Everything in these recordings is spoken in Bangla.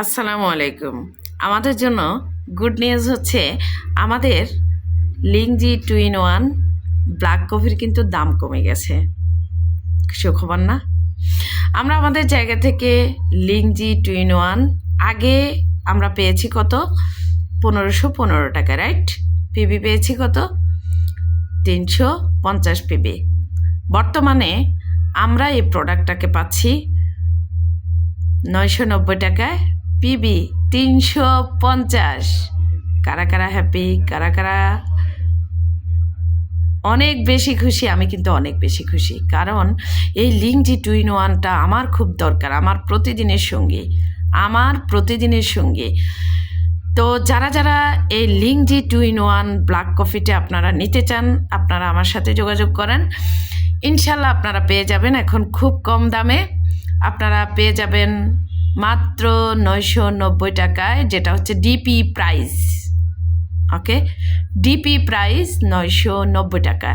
আসসালামু আলাইকুম। আমাদের জন্য গুড নিউজ হচ্ছে আমাদের লিংজি 2-in-1 ব্ল্যাক কফির কিন্তু দাম কমে গেছে। সুখবর না? আমরা আমাদের জায়গা থেকে লিংজি 2-in-1 আগে আমরা পেয়েছি কত? 1515 টাকা, রাইট? পিবি পেয়েছি কত? 350 পিবি। বর্তমানে আমরা এই প্রোডাক্টটাকে পাচ্ছি 990 টাকায়, পিবি 350। কারা কারা হ্যাপি, কারা কারা অনেক বেশি খুশি? আমি কিন্তু অনেক বেশি খুশি, কারণ এই লিংজি 2-in-1টা আমার খুব দরকার, আমার প্রতিদিনের সঙ্গী। তো যারা যারা এই লিংজি 2-in-1 ব্ল্যাক কফিটা আপনারা নিতে চান, আপনারা আমার সাথে যোগাযোগ করেন। ইনশাল্লাহ আপনারা পেয়ে যাবেন এখন খুব কম দামে। আপনারা পেয়ে যাবেন মাত্র 990 টাকায়, যেটা হচ্ছে ডিপি প্রাইস। ওকে, ডিপি প্রাইস 990 টাকা।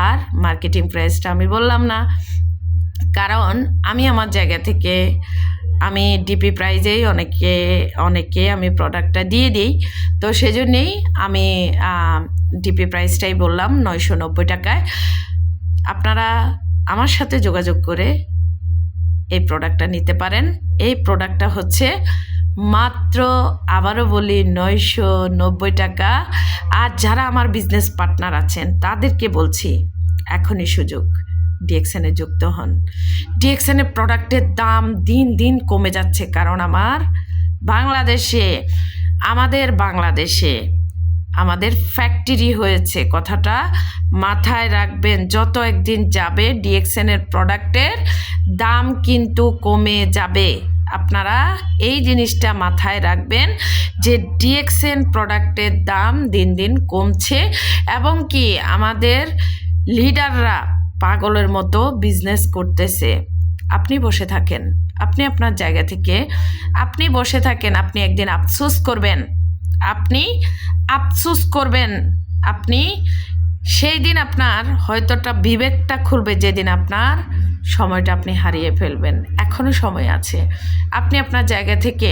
আর মার্কেটিং প্রাইসটা আমি বললাম না, কারণ আমি আমার জায়গা থেকে আমি ডিপি প্রাইজেই অনেকে আমি প্রোডাক্টটা দিয়ে দিই। তো সেজন্যেই আমি ডিপি প্রাইসটাই বললাম 990 টাকায়। আপনারা আমার সাথে যোগাযোগ করে এই প্রোডাক্টটা নিতে পারেন। এই প্রোডাক্টটা হচ্ছে মাত্র, আবারও বলি, 990 টাকা। আর যারা আমার বিজনেস পার্টনার আছেন তাদেরকে বলছি, এখনই সুযোগ, ডিএক্সএনে যুক্ত হন। ডিএক্সএনের প্রোডাক্টের দাম দিন দিন কমে যাচ্ছে, কারণ আমাদের ফ্যাক্টরি হয়েছে। কথাটা মাথায় রাখবেন, যত একদিন যাবে ডিএক্সএনের প্রোডাক্টের দাম কিন্তু কমে যাবে। আপনারা এই জিনিসটা মাথায় রাখবেন যে ডিএক্সএন প্রোডাক্টের দাম দিন দিন কমছে, এবং কি আমাদের লিডাররা পাগলের মতো বিজনেস করতেছে। আপনি বসে থাকেন, আপনি আপনার জায়গা থেকে আপনি বসে থাকেন, আপনি একদিন আফসোস করবেন। আপনি সেই দিন আপনার হয়তোটা বিবেকটা খুলবে, যেদিন আপনার সময়টা আপনি হারিয়ে ফেলবেন। এখনও সময় আছে, আপনি আপনার জায়গা থেকে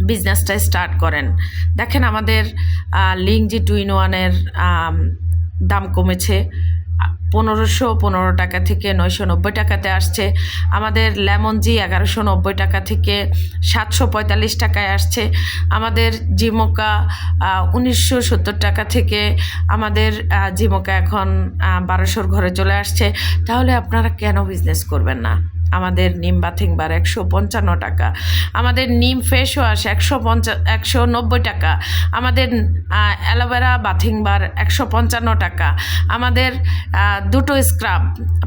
বিজনেসটা স্টার্ট করেন। দেখেন, আমাদের লিংজি 2-in-1-এর দাম কমেছে, 1515 টাকা থেকে 990 টাকাতে আসছে। আমাদের লেমনজি 1190 টাকা থেকে 745 টাকায় আসছে। আমাদের জিমোকা 1970 টাকা থেকে আমাদের জিমোকা এখন 1200 ঘরে চলে আসছে। তাহলে আপনারা কেন বিজনেস করবেন না? আমাদের নিম বাথিং বার 155 টাকা, আমাদের নিম ফেস ওয়াশ 190 টাকা, আমাদের অ্যালোভেরা বাথিং বার 155 টাকা, আমাদের দুটো স্ক্রাব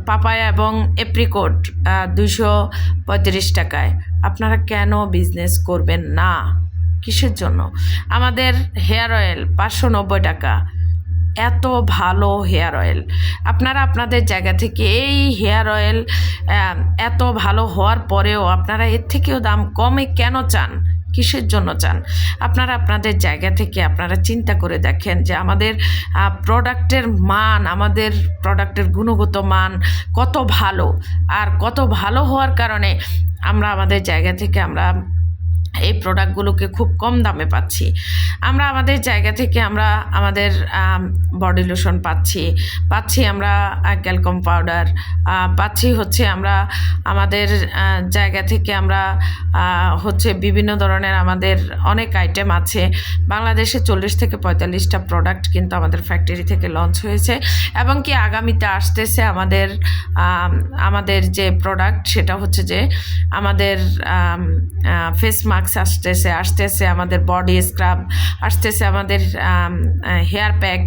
পাপায়া এবং এপ্রিকোট 235 টাকায়। আপনারা কেন বিজনেস করবেন না? কিসের জন্য? আমাদের হেয়ার অয়েল 590 টাকা, এত ভালো হেয়ার অয়েল। আপনারা আপনাদের জায়গা থেকে এই হেয়ার অয়েল এত ভালো হওয়ার পরেও আপনারা এর থেকেও দাম কমে কেন চান? কিসের জন্য চান? আপনারা আপনাদের জায়গা থেকে আপনারা চিন্তা করে দেখেন যে আমাদের প্রোডাক্টের মান, আমাদের প্রোডাক্টের গুণগত মান কত ভালো, আর কত ভালো হওয়ার কারণে আমরা আমাদের জায়গা থেকে আমরা এই প্রোডাক্টগুলোকে খুব কম দামে পাচ্ছি। আমরা আমাদের জায়গা থেকে আমরা আমাদের বডি লোশন পাচ্ছি আমরা ক্যালকম পাউডার পাচ্ছি, হচ্ছে আমরা আমাদের জায়গা থেকে আমরা হচ্ছে বিভিন্ন ধরনের আমাদের অনেক আইটেম আছে। বাংলাদেশে 40 থেকে 45টা প্রোডাক্ট কিন্তু আমাদের ফ্যাক্টরি থেকে লঞ্চ হয়েছে, এবং কি আগামীতে আসতেছে আমাদের যে প্রোডাক্ট, সেটা হচ্ছে যে আমাদের ফেস মাস্ক আসতেছে, আমাদের বডি স্ক্রাব আসতেছে, আমাদের হেয়ার প্যাক,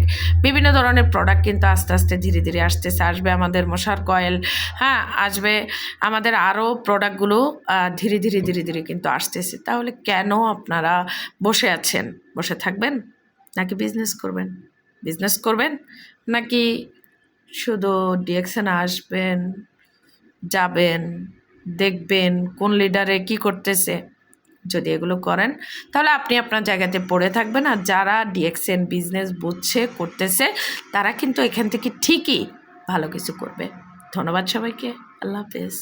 বিভিন্ন ধরনের প্রোডাক্ট কিন্তু আস্তে আস্তে ধীরে ধীরে আসবে। আমাদের মশার কয়েল, আসবে। আমাদের আরও প্রোডাক্টগুলো ধীরে ধীরে কিন্তু আসতেছে। তাহলে কেন আপনারা বসে থাকবেন? নাকি বিজনেস করবেন নাকি শুধু ডিএক্সএনে আসবেন, যাবেন, দেখবেন কোন লিডারে কি করতেছে? যদি এগুলো করেন তাহলে আপনি আপনার জায়গাতে পড়ে থাকবেন। আর যারা ডিএক্সএন বিজনেস করতেছে, তারা কিন্তু এখান থেকে ঠিকই ভালো কিছু করবে। ধন্যবাদ সবাইকে। আল্লাহ হাফেজ।